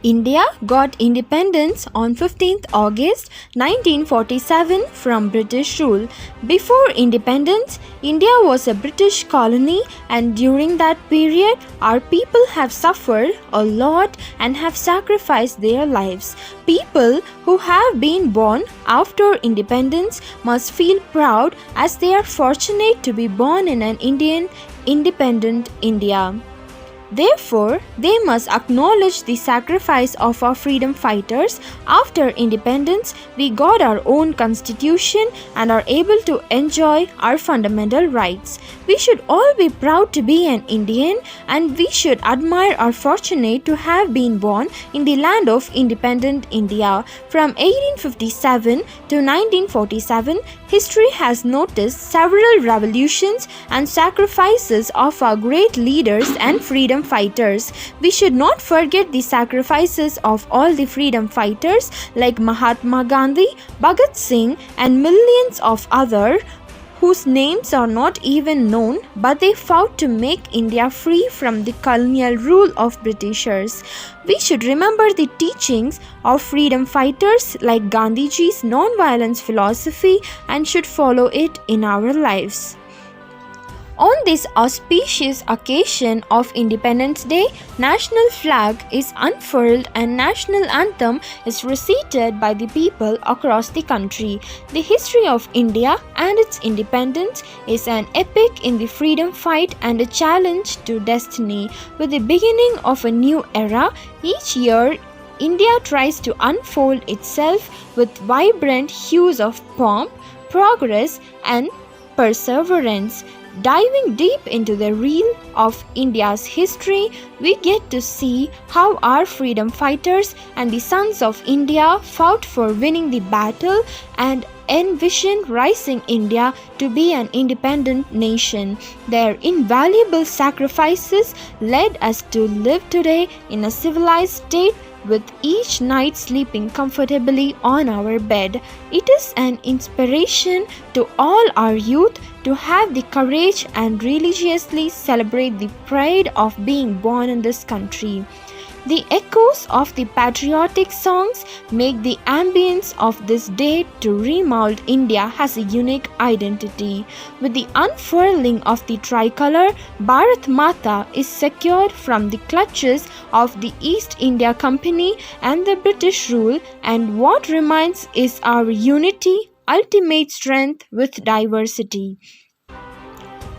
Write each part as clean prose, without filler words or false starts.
India got independence on 15th August 1947 from British rule. Before independence, India was a British colony, and during that period, our people have suffered a lot and have sacrificed their lives. People who have been born after independence must feel proud as they are fortunate to be born in an Indian independent India. Therefore, they must acknowledge the sacrifice of our freedom fighters. After independence, we got our own constitution and are able to enjoy our fundamental rights. We should all be proud to be an Indian, and we should admire our fortunate to have been born in the land of independent India. From 1857 to 1947, history has noticed several revolutions and sacrifices of our great leaders and freedom fighters. We should not forget the sacrifices of all the freedom fighters like Mahatma Gandhi, Bhagat Singh, and millions of others whose names are not even known, but they fought to make India free from the colonial rule of Britishers. We should remember the teachings of freedom fighters like Gandhiji's non-violence philosophy and should follow it in our lives. On this auspicious occasion of Independence Day, national flag is unfurled and national anthem is recited by the people across the country. The history of India and its independence is an epic in the freedom fight and a challenge to destiny. With the beginning of a new era, each year India tries to unfold itself with vibrant hues of pomp, progress, and perseverance. Diving deep into the reel of India's history, we get to see how our freedom fighters and the sons of India fought for winning the battle and envisioned rising India to be an independent nation. Their invaluable sacrifices led us to live today in a civilized state, with each night sleeping comfortably on our bed. It is an inspiration to all our youth to have the courage and religiously celebrate the pride of being born in this country. The echoes of the patriotic songs make the ambience of this day to remold India as a unique identity. With the unfurling of the tricolour, Bharat Mata is secured from the clutches of the East India Company and the British rule, and what remains is our unity, ultimate strength with diversity.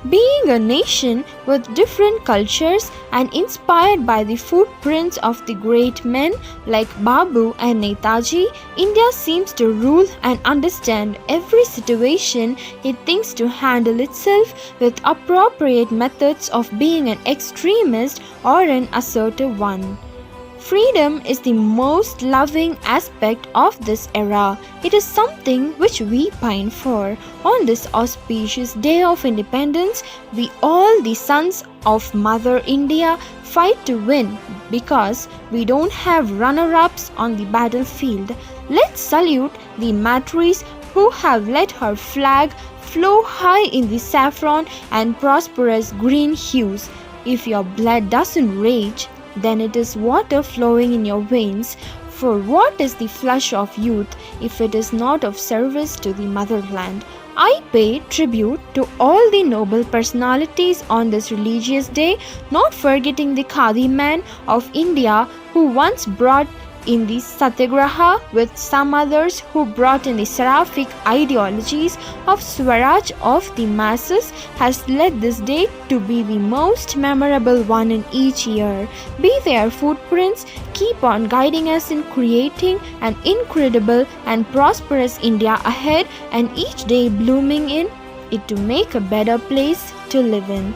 Being a nation with different cultures and inspired by the footprints of the great men like Babu and Netaji, India seems to rule and understand every situation it thinks to handle itself with appropriate methods of being an extremist or an assertive one. Freedom is the most loving aspect of this era. It is something which we pine for. On this auspicious day of independence, we all, the sons of Mother India, fight to win because we don't have runner-ups on the battlefield. Let's salute the matrices who have let her flag flow high in the saffron and prosperous green hues. If your blood doesn't rage, then it is water flowing in your veins. For what is the flush of youth if it is not of service to the motherland? I pay tribute to all the noble personalities on this religious day, not forgetting the Khadi man of India who once brought in the Satyagraha with some others who brought in the seraphic ideologies of Swaraj of the masses, has led this day to be the most memorable one in each year. Be their footprints keep on guiding us in creating an incredible and prosperous India ahead, and each day blooming in it to make a better place to live in.